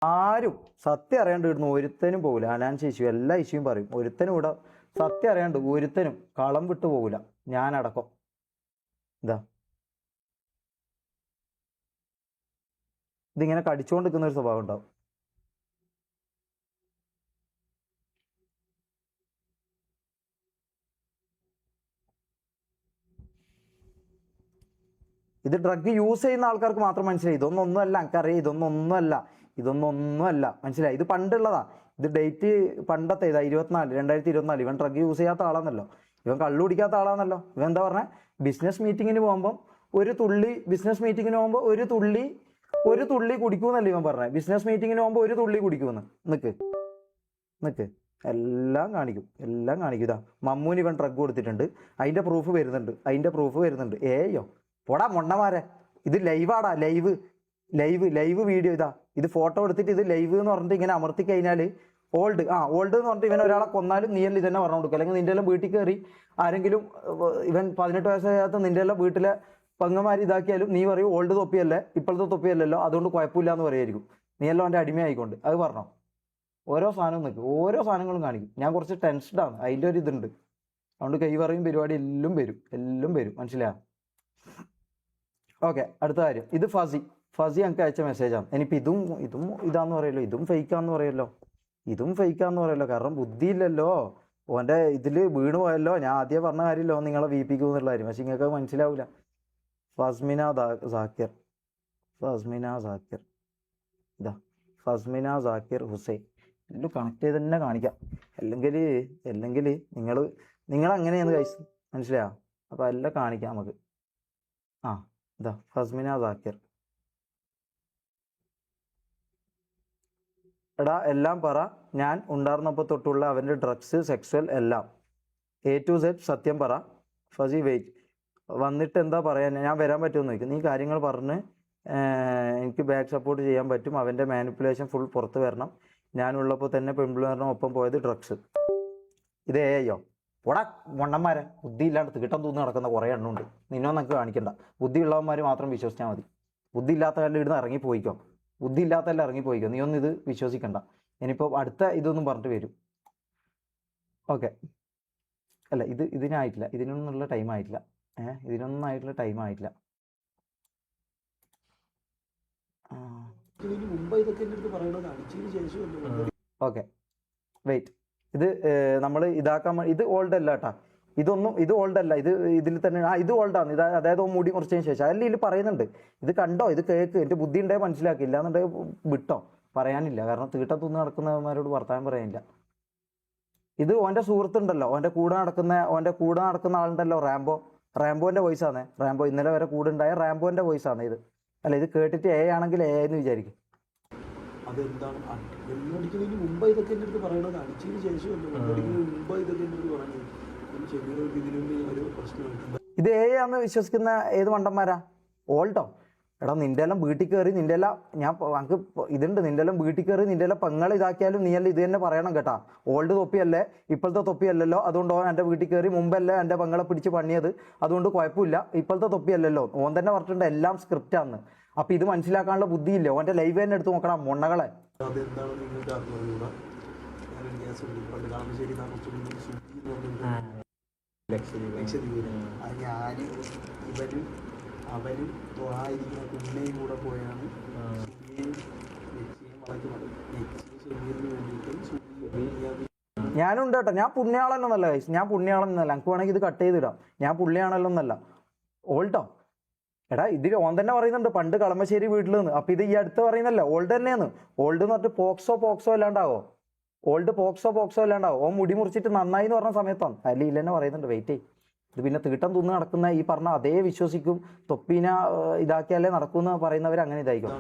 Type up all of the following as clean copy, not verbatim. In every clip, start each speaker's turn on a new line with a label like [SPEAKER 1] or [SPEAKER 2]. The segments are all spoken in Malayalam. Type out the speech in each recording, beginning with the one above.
[SPEAKER 1] ആരും സത്യം അറിയാണ്ട് ഇടുന്നു ഒരുത്തനും പോകില്ല. അനാൻസ് ഇഷ്യൂ എല്ലാ ഇഷ്യൂയും പറയും. ഒരുത്തനും ഇവിടെ സത്യം അറിയാണ്ട് ഒരുത്തനും കളം വിട്ടു പോകില്ല, ഞാനടക്കം. ഇതാ ഇതിങ്ങനെ കടിച്ചുകൊണ്ട് നിൽക്കുന്ന ഒരു സ്വഭാവം ഉണ്ടാവും. ഇത് ഡ്രഗ് യൂസ് ചെയ്യുന്ന ആൾക്കാർക്ക് മാത്രം മനസ്സിലായി. ഇതൊന്നൊന്നുമല്ല, എനിക്കറിയാം ഇതൊന്നൊന്നുമല്ല മനസ്സിലായി. ഇത് പണ്ടുള്ളതാ. ഇത് ഡേറ്റ് പണ്ടത്തെ ഇതാ 2024. ഇവൻ ഡ്രഗ് യൂസ് ചെയ്യാത്ത ആളാന്നല്ലോ, ഇവൻ കള്ളു കുടിക്കാത്ത ആളാന്നല്ലോ. ഇവൻ എന്താ പറഞ്ഞ ബിസിനസ് മീറ്റിങ്ങിന് പോകുമ്പോൾ ഒരു തുള്ളി കുടിക്കൂന്നല്ലേ ഇവൻ പറഞ്ഞത്. ബിസിനസ് മീറ്റിങ്ങിന് പോകുമ്പോൾ ഒരു തുള്ളി കുടിക്കൂന്ന്. നിക്ക് എല്ലാം കാണിക്കും. ഇതാ മമ്മൂന് ഇവൻ ഡ്രഗ് കൊടുത്തിട്ടുണ്ട്, അതിന്റെ പ്രൂഫ് വരുന്നുണ്ട്. ഏയ്യോ പോടാ മൊണ്ണമാരെ, ഇത് ലൈവാടാ, ലൈവ് വീഡിയോ. ഇതാ ഇത് ഫോട്ടോ എടുത്തിട്ട് ഇത് ലൈവ് എന്ന് പറഞ്ഞിട്ട് ഇങ്ങനെ അമർത്തി കഴിഞ്ഞാൽ ഓൾഡ് എന്ന് പറഞ്ഞിട്ട് ഇവൻ ഒരാളെ കൊന്നാലും നീ എല്ലാം ഇതന്നെ പറഞ്ഞു കൊടുക്കും. അല്ലെങ്കിൽ നിന്റെ എല്ലാം വീട്ടിൽ കയറി ആരെങ്കിലും ഇവൻ 18 വയസ്സാകാത്ത നിന്റെ എല്ലാം വീട്ടിലെ പെങ്ങന്മാർ ഇതാക്കിയാലും നീ പറയും ഓൾഡ് തൊപ്പിയല്ലേ, ഇപ്പോഴത്തെ തൊപ്പിയല്ലല്ലോ, അതുകൊണ്ട് കുഴപ്പമില്ല എന്ന് പറയായിരിക്കും. നീ എല്ലാം അവൻ്റെ അടിമയായിക്കൊണ്ട്. അത് പറഞ്ഞോ. ഓരോ സാധനങ്ങളും കാണിക്കും. ഞാൻ കുറച്ച് ടെൻസ്ഡാണ്, അതിൻ്റെ ഒരു ഇതുണ്ട്. അതുകൊണ്ട് കൈ പറയും പരിപാടി എല്ലാം വരും. മനസ്സിലായോ? ഓക്കെ, അടുത്ത കാര്യം. ഇത് ഫസി എനിക്ക് അയച്ച മെസ്സേജാണ്. ഇനിയിപ്പോൾ ഇതും ഇതാന്ന് പറയല്ലോ, ഇതും ഫേക്കാന്ന് പറയല്ലോ. കാരണം ബുദ്ധിയില്ലല്ലോ, ഓൻ്റെ ഇതിൽ വീണ് പോയല്ലോ. ഞാൻ ആദ്യം പറഞ്ഞ കാര്യമല്ലോ നിങ്ങളെ വീപ്പിക്കും എന്നുള്ള കാര്യം. പക്ഷെ നിങ്ങൾക്ക് മനസ്സിലാവില്ല. ഫസ്മിന സാക്കിർ ഹുസൈൻ എല്ലാം കണക്ട് ചെയ്ത് തന്നെ കാണിക്കാം. അല്ലെങ്കിൽ നിങ്ങൾ അങ്ങനെയാണ് കൈസ്, മനസ്സിലായോ? അപ്പോൾ എല്ലാം കാണിക്കാം നമുക്ക്. ഇതാ ഫസ്മിന സാക്കിർ. എടാ എല്ലാം പറ, ഞാൻ ഉണ്ടായിരുന്നപ്പോൾ തൊട്ടുള്ള അവൻ്റെ ഡ്രഗ്സ്, സെക്സ്വൽ എല്ലാം A to Z സത്യം പറ. ഫസി വെയിറ്റ് വന്നിട്ട് എന്താ പറയാൻ, ഞാൻ വരാൻ പറ്റുമെന്ന് ചോദിക്കും. നീ കാര്യങ്ങൾ പറഞ്ഞ് എനിക്ക് ബാക്ക് സപ്പോർട്ട് ചെയ്യാൻ പറ്റും. അവൻ്റെ മാനിപ്പുലേഷൻ ഫുൾ പുറത്ത് വരണം. ഞാനുള്ളപ്പോൾ തന്നെ പെൺപിള്ളേരുടെ ഒപ്പം പോയത് ഡ്രഗ്സ്. ഇത് ഏയോ പോടാ മണ്ണന്മാരെ, ബുദ്ധി ഇല്ലാണ്ട് തീട്ടം തൂന്ന് നടക്കുന്ന കുറേ എണ്ണമുണ്ട്. നിന്നൊന്നും നമുക്ക് കാണിക്കണ്ട. ബുദ്ധിയുള്ളവന്മാർ മാത്രം വിശ്വസിച്ചാൽ മതി. ബുദ്ധി ഇല്ലാത്തവരെല്ലാം ഇവിടുന്ന് ഇറങ്ങിപ്പോയിക്കോ. നീ ഒന്നും ഇത് വിശ്വസിക്കണ്ട. ഇനിയിപ്പോൾ അടുത്ത ഇതൊന്നും പറഞ്ഞിട്ട് വരും. ഓക്കെ, അല്ല ഇതിനായിട്ടില്ല, ഇതിനൊന്നുള്ള ടൈം ആയിട്ടില്ല. ഓക്കെ വെയിറ്റ്, ഇത് നമ്മൾ ഇതാക്കാൻ ഇത് ഓൾഡ് അല്ല കേട്ടാ. ഇത് ഓൾഡ് അല്ല. ഇതിൽ തന്നെ ഇത് ഓൾഡാണ്. അതായത് മുടി കുറച്ചതിന് ശേഷം അല്ല ഇതിൽ പറയുന്നുണ്ട്. ഇത് കണ്ടോ, ഇത് കേക്ക്. എൻ്റെ ബുദ്ധി ഉണ്ടേ മനസ്സിലാക്കില്ല എന്നുണ്ടെങ്കിൽ വിട്ടോ, പറയാനില്ല. കാരണം തീട്ടം തിന്ന് നടക്കുന്നവന്മാരോട് വർത്താനം പറയാനില്ല. ഇത് ഓൻ്റെ സുഹൃത്തുണ്ടല്ലോ, ഓൻ്റെ കൂടെ നടക്കുന്ന ആളുണ്ടല്ലോ, റാംബോന്റെ വോയിസ് ആണ്. റാംബോ ഇന്നലെ വരെ കൂടെ ഉണ്ടായ റാംബോന്റെ വോയിസ് ആണ് ഇത്. അല്ല, ഇത് കേട്ടിട്ട് എ ആണെങ്കിൽ എ എന്ന് വിചാരിക്കും.
[SPEAKER 2] അതെന്താണ് വെള്ളടിക്കുന്നതിന് മുമ്പ് ഇതൊക്കെ എൻ്റെ അടുത്ത് പറയണത്, അടിച്ചതിന് ശേഷമല്ലോ. വെള്ളടിക്കുന്നതിന് മുമ്പ് ഇതൊക്കെ എൻ്റെ അടുത്ത് പറയണത്. ഇതിനൊരു പ്രശ്നമായിട്ടുണ്ട്.
[SPEAKER 1] ഇത് എ ആന്ന് വിശ്വസിക്കുന്ന ഏത് മണ്ടന്മാരാ? ഓൾട്ടോ എടാ, നിന്റെ എല്ലാം വീട്ടിൽ കയറി നിന്റെ എല്ലാം നമുക്ക് ഇതുണ്ട്. നിന്റെ എല്ലാം വീട്ടിൽ കയറി നിന്റെ എല്ലാം പെങ്ങൾ ഇതാക്കിയാലും നീ എല്ലാം ഇത് തന്നെ പറയണം കേട്ടാ. ഓൾഡ് തൊപ്പിയല്ലേ, ഇപ്പോഴത്തെ തൊപ്പിയല്ലല്ലോ, അതുകൊണ്ട് ഓൻ എൻ്റെ വീട്ടിൽ കയറി മുമ്പല്ലേ എൻ്റെ പെങ്ങളെ പിടിച്ച് പണിയത്, അതുകൊണ്ട് കുഴപ്പമില്ല. ഇപ്പോഴത്തെ തൊപ്പിയല്ലല്ലോ, ഓൻ തന്നെ പറഞ്ഞിട്ടുണ്ട് എല്ലാം സ്ക്രിപ്റ്റാന്ന്. അപ്പൊ ഇത് മനസ്സിലാക്കാനുള്ള ബുദ്ധിയില്ല. ഓൻ്റെ ലൈവ് തന്നെ എടുത്ത് നോക്കണം മൊണ്ണകളെ.
[SPEAKER 2] അതെന്താണ് നിങ്ങൾക്ക് അറിഞ്ഞുകൂടാ? ഞാൻ ഇവരും അവനും തൊഴായിരിക്കുന്ന കുഞ്ഞയും കൂടെ പോയാണ്
[SPEAKER 1] ഞാനുണ്ട് കേട്ടോ. ഞാൻ പുണ്യാളെന്നല്ല കൈസ്, എനിക്ക് വേണമെങ്കിൽ ഇത് കട്ട് ചെയ്തിടാം. ഞാൻ പുള്ളിയാണല്ലോ എന്നല്ല. ഓൾട്ടോ എടാ, ഇതിൽ ഓൻ തന്നെ പറയുന്നുണ്ട് പണ്ട് കളമശ്ശേരി വീട്ടിൽ നിന്ന്. അപ്പൊ ഇത് ഈ അടുത്ത് പറയുന്നല്ല, ഓൾഡ് തന്നെയാണ്. ഓൾഡ് എന്ന് പറഞ്ഞിട്ട് പോക്സോ അല്ലാണ്ടാവോ? ഓൻ മുടി മുറിച്ചിട്ട് നന്നായി എന്ന് പറഞ്ഞ സമയത്താണ്. അതിൽ ഇല്ല തന്നെ പറയുന്നുണ്ട്. വെയിറ്റ് ചെയ്യും. ഇത് പിന്നെ തീട്ടം തിന്ന് നടക്കുന്ന ഈ പറഞ്ഞ അതേ വിശ്വസിക്കും. തൊപ്പീന ഇതാക്കിയാലേ നടക്കുന്ന പറയുന്നവർ അങ്ങനെ ഇതായിരിക്കും.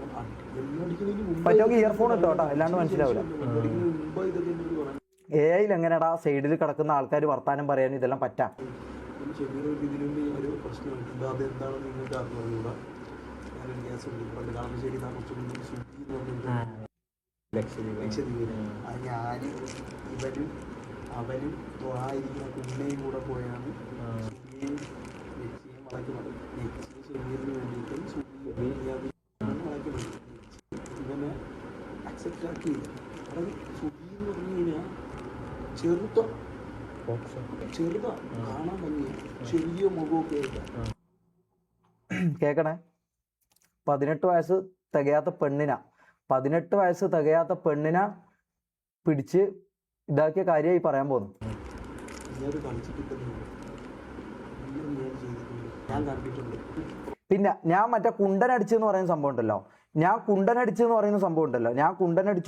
[SPEAKER 1] പറ്റുമെങ്കിൽ ഇയർഫോൺ ഇട്ടോ കേട്ടോ, അല്ലാണ്ട് മനസ്സിലാവില്ല. AI എങ്ങനെയാടാ സൈഡിൽ കിടക്കുന്ന ആൾക്കാർ വർത്താനം പറയാൻ ഇതെല്ലാം പറ്റാ?
[SPEAKER 2] ഒരു പ്രശ്നമായിട്ടുണ്ട്. അതെന്താണെന്ന് നിങ്ങൾക്ക് അറിഞ്ഞുകൂടാ? ഞാനൊരു ഗ്യാസ് പണ്ട് കളമശ്ശേരി ഞാൻ ഇവരും അവനും തൊഴായിരിക്കുന്ന കുഞ്ഞയും കൂടെ പോയാണ് വളയ്ക്കുന്നത്. ശരീരത്തിന് വേണ്ടിയിട്ട് ഇവനെ സെറ്റാക്കി. അവിടെ സുബി എന്ന് പറഞ്ഞു കഴിഞ്ഞാൽ ചെറുതാ കാണാൻ ഭംഗിയാ, ചെറിയ മുഖമൊക്കെ ആയിട്ടാ.
[SPEAKER 1] കേക്കണേ, 18 വയസ്സ് തികയാത്ത പെണ്ണിനെ പിടിച്ച് ഇതാക്കിയ കാര്യമായി പറയാൻ പോകുന്നു.
[SPEAKER 2] നീയത് കളിച്ചിട്ടില്ല, ഞാൻ കണ്ടിട്ടുണ്ട്.
[SPEAKER 1] പിന്നെ ഞാൻ മറ്റേ കുണ്ടനടിച്ചു എന്ന് പറയുന്ന സംഭവം ഉണ്ടല്ലോ, ഞാൻ കുണ്ടനടിച്ചു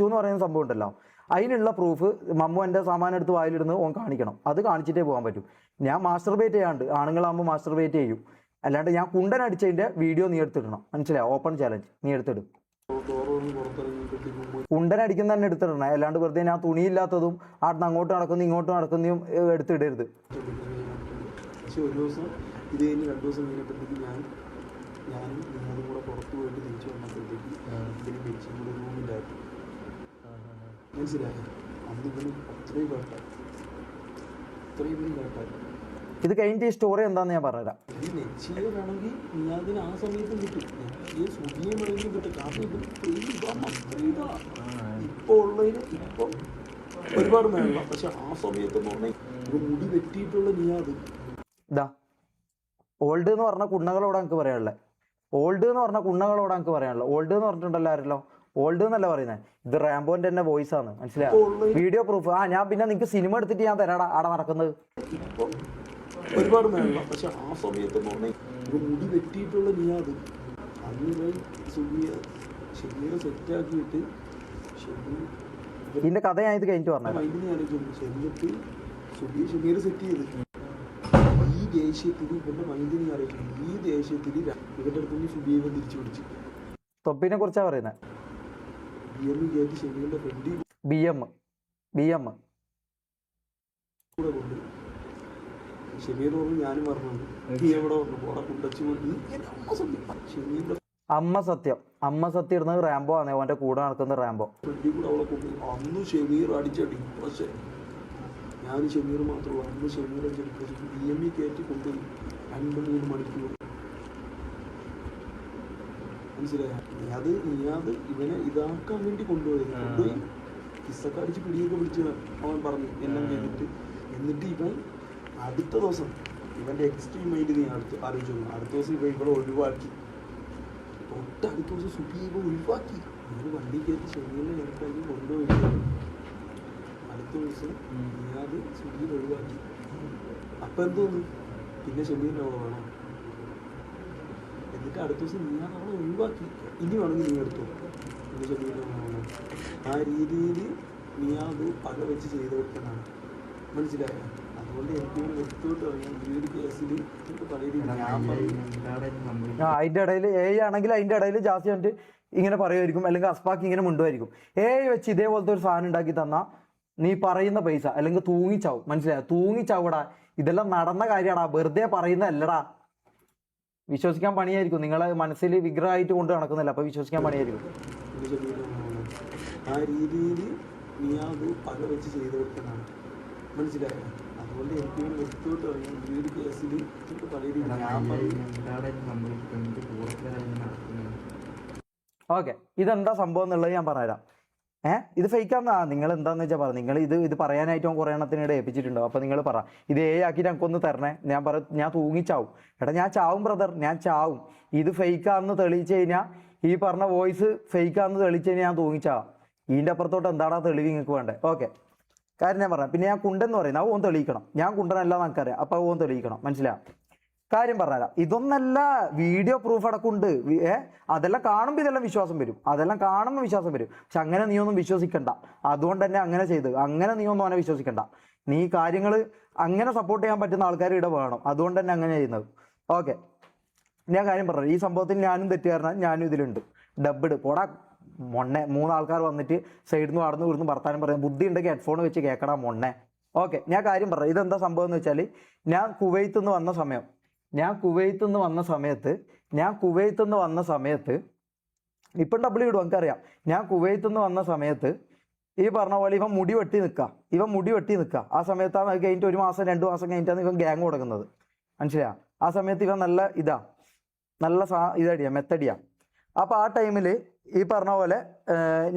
[SPEAKER 1] എന്ന് പറയുന്ന സംഭവം ഉണ്ടല്ലോ, അതിനുള്ള പ്രൂഫ് മമ്മു എൻ്റെ സാമാനം എടുത്ത് വായിലിടുന്നത് ഓൻ കാണിക്കണം. അത് കാണിച്ചിട്ടേ പോകാൻ പറ്റും. ഞാൻ മാസ്റ്റർബേറ്റ് ചെയ്യാണ്ട്, ആണുങ്ങളാകുമ്പോൾ മാസ്റ്റർബേറ്റ് ചെയ്യും. അല്ലാണ്ട് ഞാൻ കുണ്ടനടിച്ചതിൻ്റെ വീഡിയോ നീ എടുത്തിടണം. മനസ്സിലായോ? ഓപ്പൺ ചാലഞ്ച് നീ എടുത്തിടും. കുണ്ടനടിക്കുന്ന തന്നെ എടുത്തിടണം. അല്ലാണ്ട് വെറുതെ ഞാൻ തുണിയില്ലാത്തതും ആടുന്ന് അങ്ങോട്ട് നടക്കുന്നു ഇങ്ങോട്ട് നടക്കുന്നതും എടുത്തിടരുത്.
[SPEAKER 2] പക്ഷെ ഒരു ദിവസം ഇത് കഴിഞ്ഞ് 2 ദിവസം കഴിഞ്ഞപ്പോഴത്തേക്ക് ഞാനും നിങ്ങളും കൂടെ പുറത്ത് പോയിട്ട് തിരിച്ചു വന്നപ്പോഴത്തേക്ക് ഇതിന് ബെഞ്ചിങ് കൂടെ റൂമിലായിരുന്നു. മനസ്സിലായോ? അന്ന് ഇവന് അത്രയും കേട്ടായി.
[SPEAKER 1] ഇത് കഴിഞ്ഞിട്ട് ഈ സ്റ്റോറി എന്താണെന്ന് ഞാൻ പറഞ്ഞുതരാം.
[SPEAKER 2] ഈ നെച്ചിയെ വേണമെങ്കിൽ നീ അതിന് ആ സമയത്തും കിട്ടും, ഈ സുഖിയെ വേണമെങ്കിൽ കിട്ടും. കാരണം ഇപ്പോൾ ഉള്ളതിന് ഇപ്പം ഒരുപാട് വേണം. പക്ഷെ ആ സമയത്തെന്ന് പറഞ്ഞാൽ ഇത് മുടി വെട്ടിയിട്ടുള്ള നീ അത്
[SPEAKER 1] ഇതാ ഓൾഡ് എന്ന് പറഞ്ഞ കുണ്ണകളോട് എനിക്ക് പറയാനുള്ളത്. ഓൾഡ് എന്ന് പറഞ്ഞിട്ടുണ്ടല്ലോ ആരല്ലോ, ഓൾഡ് എന്നല്ല പറയുന്നത്. ഇത് റാംബോന്റെ തന്നെ വോയിസ് ആണ്. മനസ്സിലായോ? Video proof. ഞാൻ പിന്നെ നിനക്ക് സിനിമ എടുത്തിട്ട് ഞാൻ തരാടാ ആടെ നടക്കുന്നത്.
[SPEAKER 2] ഇപ്പം ഒരുപാട് വേണം. പക്ഷെ ആ സമയത്തെന്ന് പറഞ്ഞാൽ ഇത് മുടി വെട്ടിയിട്ടുള്ള നീ അത് അന്ന് ഷെമീറെ സെറ്റാക്കിയിട്ട്
[SPEAKER 1] ഇതിന്റെ കഥ ഞാൻ ഇത് കഴിഞ്ഞിട്ട് പറഞ്ഞു.
[SPEAKER 2] മൈൻഡിനെ ആലോചിച്ചു. എന്നിട്ട് ഷെമീർ സെറ്റ് ചെയ്ത് ഈ ദേഷ്യത്തിൽ ഇവന്റെ മൈൻഡിനെ ആലോചിച്ചു. ഈ ദേഷ്യത്തിൽ ഇവന്റെ അടുത്ത് സുബിയെ തിരിച്ചു പിടിച്ചു.
[SPEAKER 1] തൊപ്പിനെ കുറിച്ചാ പറയുന്നത്.
[SPEAKER 2] കയറ്റി ഷെമീറിന്റെ ഫ്രണ്ടി
[SPEAKER 1] ബി എം
[SPEAKER 2] കൂടെ കൊണ്ട് ഷെമീർ പറഞ്ഞു ഞാനും പറഞ്ഞു നീ എവിടെ പറഞ്ഞു പോടെ കുണ്ടച്ചു കൊണ്ട് ഷെമീറിന്റെ
[SPEAKER 1] അമ്മ സത്യം ഇടുന്നത് റാംബോ ആണ്. അവന്റെ കൂടെ നടക്കുന്ന റാംബോ
[SPEAKER 2] ഫ്രണ്ടി കൂടെ അവളെ കൊണ്ട് അന്ന് ഷെമീർ അടിച്ചടി. പക്ഷെ ഞാൻ ഷെമീർ മാത്രമല്ല, അന്ന് ഷെമീർ അടിച്ചടി BME കയറ്റി കൊണ്ടുപോയി 2-3 മണിക്കൂർ. മനസ്സിലായ? നീ അത് ഇവനെ ഇതാക്കാൻ വേണ്ടി കൊണ്ടുപോയി കിസ്സൊക്കെ അടിച്ച് പിടിയൊക്കെ പിടിച്ച് അവൻ പറഞ്ഞു എല്ലാം ചെയ്തിട്ട്. എന്നിട്ട് ഇവൻ അടുത്ത ദിവസം ഇവന്റെ എക്സ്ട്രീം മൈൻഡ് നീ ആലോചിച്ചു. അടുത്ത ദിവസം ഇവിടെ ഒഴിവാക്കി. അടുത്ത ദിവസം സുബി ഒഴിവാക്കി. ഇവന് വണ്ടി കയറ്റി ഷെമീറിനെ ഇറക്കാക്കി കൊണ്ടുപോയി. അടുത്ത ദിവസം നീയാത് സുബിയെ ഒഴിവാക്കി. അപ്പം എന്തോന്നു പിന്നെ ഷെമീറിനെ അവളെ വേണം. എന്നിട്ട് അടുത്ത ദിവസം നീയാത് അവളെ ഒഴിവാക്കി. ഇനി വേണമെങ്കിൽ നീ എടുത്തു പിന്നെ ഷെമീറിനെ വേണം. ആ രീതിയിൽ നീയാത് പക വെച്ച് ചെയ്ത് വെക്കുന്നതാണ്. മനസ്സിലായോ? അതുകൊണ്ട് എനിക്ക് എടുത്തോട്ട് പറയാം. ഈ ഒരു കേസിൽ
[SPEAKER 1] അതിന്റെ ഇടയിൽ ആണെങ്കിൽ അതിന്റെ ഇടയിൽ ജാസ്തി വന്നിട്ട് ഇങ്ങനെ പറയുമായിരിക്കും, അല്ലെങ്കിൽ അസ്പാക്ക് ഇങ്ങനെ മുണ്ടുമായിരിക്കും. വെച്ച് ഇതേപോലത്തെ ഒരു സാധനം ഉണ്ടാക്കി തന്നാ നീ പറയുന്ന പൈസ അല്ലെങ്കിൽ തൂങ്ങിച്ചാവും. മനസ്സിലായോ? തൂങ്ങിച്ചാവൂടാ. ഇതെല്ലാം നടന്ന കാര്യമാടാ, വെറുതെ പറയുന്നതല്ലടാ. വിശ്വസിക്കാൻ പണിയായിരിക്കും. നിങ്ങളെ മനസ്സിൽ വിഗ്രഹമായിട്ട് കൊണ്ട് നടക്കുന്നില്ല, അപ്പൊ വിശ്വസിക്കാൻ പണിയായിരിക്കും.
[SPEAKER 2] ആ രീതിയിൽ നീ അത് പക വെച്ച് ചെയ്ത് വെക്കുന്നതാണ്. മനസ്സിലായോ? അതുകൊണ്ട് എനിക്ക് എടുത്തോട്ട് പറയാം. ഈ ഒരു കേസിൽ
[SPEAKER 1] ഓക്കെ, ഇതെന്താ സംഭവം എന്നുള്ളത് ഞാൻ പറഞ്ഞുതരാം. ഇത് ഫേക്കാന്നാ നിങ്ങൾ എന്താന്ന് വെച്ചാൽ പറ. നിങ്ങൾ ഇത് പറയാനായിട്ടും കുറേ എണ്ണത്തിനിടെ ഏൽപ്പിച്ചിട്ടുണ്ടോ? അപ്പൊ നിങ്ങൾ പറ ഇത് ആക്കിയിട്ട് എനിക്കൊന്ന് തരണേ. ഞാൻ തൂങ്ങിച്ചാവും. എടാ ഞാൻ ചാവും ബ്രദർ, ഞാൻ ചാവും. ഇത് ഫേക്കാന്ന് തെളിയിച്ചു കഴിഞ്ഞാൽ, ഈ പറഞ്ഞ വോയിസ് ഫേക്കാന്ന് തെളിയിച്ചു കഴിഞ്ഞാൽ ഞാൻ തൂങ്ങിച്ചാവാം. ഇതിൻ്റെ അപ്പുറത്തോട്ട് എന്താടാ തെളിവ് നിങ്ങൾക്ക് വേണ്ടേ? ഓക്കെ, കാര്യം ഞാൻ പറയാം. പിന്നെ ഞാൻ കുണ്ടെന്ന് പറയുന്നത് അത് ഓൻ തെളിയിക്കണം. ഞാൻ കുണ്ടനല്ല നമുക്കറിയാം, അപ്പൊ ഓൻ തെളിയിക്കണം. മനസ്സിലാവും? കാര്യം പറഞ്ഞുതരാം. ഇതൊന്നല്ല, വീഡിയോ പ്രൂഫ് അടക്കമുണ്ട്. അതെല്ലാം കാണുമ്പോൾ ഇതെല്ലാം വിശ്വാസം വരും. പക്ഷെ അങ്ങനെ നീ ഒന്നും വിശ്വസിക്കണ്ട. അതുകൊണ്ട് തന്നെ അങ്ങനെ ചെയ്ത് അങ്ങനെ നീ ഒന്നും അവനെ വിശ്വസിക്കണ്ട. നീ കാര്യങ്ങൾ അങ്ങനെ സപ്പോർട്ട് ചെയ്യാൻ പറ്റുന്ന ആൾക്കാർ ഇവിടെ വേണം. അതുകൊണ്ട് തന്നെ അങ്ങനെ ചെയ്യുന്നത്. ഓക്കെ, ഞാൻ കാര്യം പറഞ്ഞു. ഈ സംഭവത്തിൽ ഞാനും തെറ്റുകാരനാണ്, ഞാനും ഇതിലുണ്ട്. ഡബ്ബിഡ് പോടാ മൊണ്ണെ. 3 ആൾക്കാർ വന്നിട്ട് സൈഡിൽ നിന്ന് നടന്നു ഇവിടുന്ന് വർത്താനം പറയാം. ബുദ്ധി ഉണ്ടെങ്കിൽ ഹെഡ്ഫോൺ വെച്ച് കേൾക്കടാ മൊണ്ണെ. ഓക്കെ, ഞാൻ കാര്യം പറഞ്ഞു. ഇതെന്താ സംഭവം എന്ന് വെച്ചാൽ, ഞാൻ കുവൈത്ത് നിന്ന് വന്ന സമയത്ത് ഇപ്പം ഡബിൾ ഇടും എനിക്കറിയാം. ഞാൻ കുവൈത്ത് നിന്ന് വന്ന സമയത്ത് ഈ പറഞ്ഞ പോലെ ഇവൻ മുടി വെട്ടി നിൽക്കുക. ആ സമയത്താണ് അത് കഴിഞ്ഞിട്ട് 1 മാസം 2 മാസം കഴിഞ്ഞിട്ടാണ് ഇവൻ ഗ്യാങ് തുടങ്ങുന്നത്. മനസ്സിലായോ? ആ സമയത്ത് ഇവൻ നല്ല ഇതടിയാ, മെത്തടിയാ. അപ്പോൾ ആ ടൈമിൽ ഈ പറഞ്ഞ പോലെ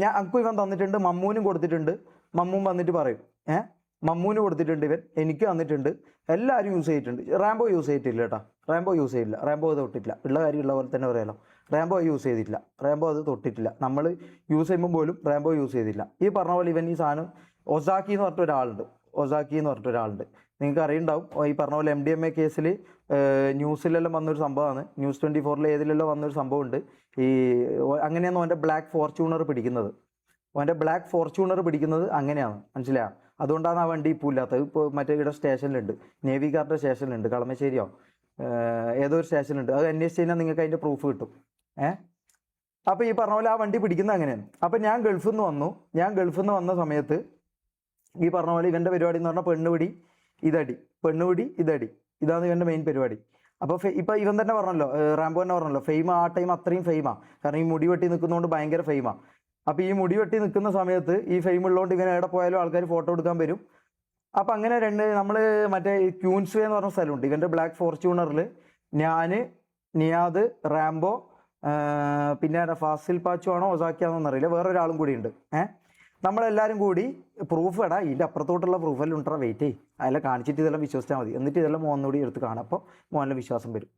[SPEAKER 1] ഞാൻ അക്കും ഇവൻ തന്നിട്ടുണ്ട്, മമ്മൂനും കൊടുത്തിട്ടുണ്ട്. മമ്മൂൻ വന്നിട്ട് പറയും മമ്മൂന് കൊടുത്തിട്ടുണ്ട്, ഇവൻ എനിക്ക് തന്നിട്ടുണ്ട്, എല്ലാവരും യൂസ് ചെയ്തിട്ടുണ്ട്. റാംബോ യൂസ് ചെയ്തിട്ടില്ല കേട്ടോ, റാംബോ യൂസ് ചെയ്തില്ല, റാംബോ അത് തൊട്ടിട്ടില്ല. ഉള്ള കാര്യമുള്ള പോലെ തന്നെ പറയാലോ, റാംബോ യൂസ് ചെയ്തിട്ടില്ല, റാംബോ അത് തൊട്ടിട്ടില്ല. നമ്മൾ യൂസ് ചെയ്യുമ്പോൾ പോലും റാംബോ യൂസ് ചെയ്തില്ല. ഈ പറഞ്ഞ പോലെ ഇവൻ ഈ സാധനം ഒസാക്കി എന്ന് പറഞ്ഞിട്ട് ഒരാളുണ്ട്, ഒസാക്കി എന്ന് പറഞ്ഞിട്ട് ഒരാളുണ്ട്, നിങ്ങൾക്ക് അറിയുണ്ടാവും. ഈ പറഞ്ഞ പോലെ MDMA കേസിൽ ന്യൂസിലെല്ലാം വന്നൊരു സംഭവമാണ്, News 24 ഏതിലെല്ലാം വന്നൊരു സംഭവമുണ്ട്. ഈ അങ്ങനെയാണ് അവൻ്റെ ബ്ലാക്ക് ഫോർച്യൂണർ പിടിക്കുന്നത്, അവൻ്റെ ബ്ലാക്ക് ഫോർച്യൂണർ പിടിക്കുന്നത് അങ്ങനെയാണ്, മനസ്സിലായോ? അതുകൊണ്ടാണ് ആ വണ്ടി ഇപ്പോൾ ഇല്ലാത്തത്. ഇപ്പോൾ മറ്റേ ഇവിടെ സ്റ്റേഷനിലുണ്ട്, നേവി ഗാർഡ് സ്റ്റേഷനിലുണ്ട്, കളമശ്ശേരിയോ ഏതോ ഒരു സ്റ്റേഷനിലുണ്ട്. അത് അന്വേഷിച്ച് കഴിഞ്ഞാൽ നിങ്ങൾക്ക് അതിൻ്റെ പ്രൂഫ് കിട്ടും. അപ്പോൾ ഈ പറഞ്ഞ പോലെ ആ വണ്ടി പിടിക്കുന്നത് അങ്ങനെയാണ്. അപ്പോൾ ഞാൻ ഗൾഫിൽ നിന്ന് വന്നു. ഞാൻ ഗൾഫിൽ നിന്ന് വന്ന സമയത്ത് ഈ പറഞ്ഞ പോലെ ഇവൻ്റെ പരിപാടി എന്ന് പറഞ്ഞാൽ പെണ്ണുപിടി ഇതടി, പെണ്ണുപിടി ഇതടി, ഇതാണ് ഇവൻ്റെ മെയിൻ പരിപാടി. അപ്പോൾ ഇപ്പം ഇവൻ തന്നെ പറഞ്ഞല്ലോ, റാംബോ തന്നെ പറഞ്ഞല്ലോ, ഫെയിം ആ ടൈം അത്രയും ഫെയിമാണ്. കാരണം ഈ മുടി വെട്ടി നിൽക്കുന്നതുകൊണ്ട് ഭയങ്കര ഫെയിമാണ്. അപ്പോൾ ഈ മുടി വെട്ടി നിൽക്കുന്ന സമയത്ത് ഈ ഫെയിം ഉള്ളതുകൊണ്ട് ഇവൻ എവിടെ പോയാലും ആൾക്കാർ ഫോട്ടോ എടുക്കാൻ വരും. അപ്പം അങ്ങനെ നമ്മൾ മറ്റേ ക്യൂൻസ് വേ എന്ന് പറഞ്ഞ സ്ഥലമുണ്ട്, ഇവൻ്റെ ബ്ലാക്ക് ഫോർച്യൂണറിൽ ഞാൻ, നിയാദ്, റാംബോ, പിന്നെ ഫാസിൽ പാച്ചു ആണോ ഒസാക്കിയാണോന്ന് അറിയില്ല, വേറൊരാളും കൂടി ഉണ്ട്. നമ്മളെല്ലാവരും കൂടി പ്രൂഫ് ഇടാ, ഇതിൻ്റെ അപ്പുറത്തോട്ടുള്ള പ്രൂഫെല്ലാം ഉണ്ടാ, വെയിറ്റ് ചെയ്യും, അതെല്ലാം കാണിച്ചിട്ട് ഇതെല്ലാം വിശ്വസിച്ചാൽ മതി. എന്നിട്ട് ഇതെല്ലാം മോഹനോടി എടുത്ത് കാണാം, അപ്പോൾ മോഹനിൽ വിശ്വാസം വരും.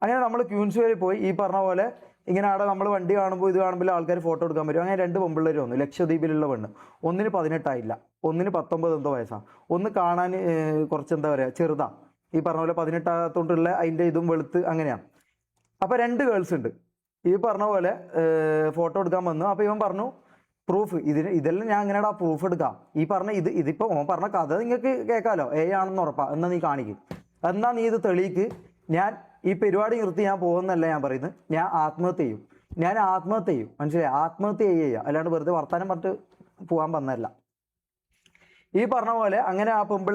[SPEAKER 1] അങ്ങനെ നമ്മൾ ക്യൂൻസ് വരെ പോയി. ഈ പറഞ്ഞ പോലെ ഇങ്ങനെ അവിടെ നമ്മൾ വണ്ടി കാണുമ്പോൾ ഇത് കാണുമ്പോൾ ആൾക്കാർ ഫോട്ടോ എടുക്കാൻ വരും. അങ്ങനെ 2 പെൺപിള്ളേർ വന്നു, ലക്ഷദ്വീപിലുള്ള പെണ്ണ്. ഒന്നിന് 18 ആയില്ല, ഒന്നിന് 19 എന്തോ വയസ്സാണ്. ഒന്ന് കാണാൻ കുറച്ച് എന്താ പറയുക ചെറുതാ, ഈ പറഞ്ഞ പോലെ 18 ആകത്തോണ്ടുള്ള അതിൻ്റെ ഇതും വെളുത്ത് അങ്ങനെയാണ്. അപ്പോൾ 2 ഗേൾസ് ഉണ്ട്. ഈ പറഞ്ഞ പോലെ ഫോട്ടോ എടുക്കാൻ വന്നു. അപ്പോൾ ഇവൻ പറഞ്ഞു പ്രൂഫ് ഇതെല്ലാം ഞാൻ എങ്ങനെയാടാ പ്രൂഫ് എടുക്കാം, ഈ പറഞ്ഞ ഇതിപ്പോൾ ഓൻ പറഞ്ഞ കഥ നിങ്ങൾക്ക് കേൾക്കാമല്ലോ, ആണെന്ന് ഉറപ്പാ, എന്നാൽ നീ കാണിക്കും, എന്നാൽ നീ ഇത് തെളിയിക്ക്, ഞാൻ ഈ പരിപാടി നിർത്തി ഞാൻ പോകുന്നല്ല ഞാൻ പറയുന്നത്, ഞാൻ ആത്മഹത്യ ചെയ്യും, ഞാൻ ആത്മഹത്യ ചെയ്യും, മനസ്സിലായി? ആത്മഹത്യ ചെയ്യുക, അല്ലാണ്ട് വെറുതെ വർത്താനം പറഞ്ഞിട്ട് പോകാൻ വന്നതല്ല. ഈ പറഞ്ഞ പോലെ അങ്ങനെ ആ പെമ്പിൾ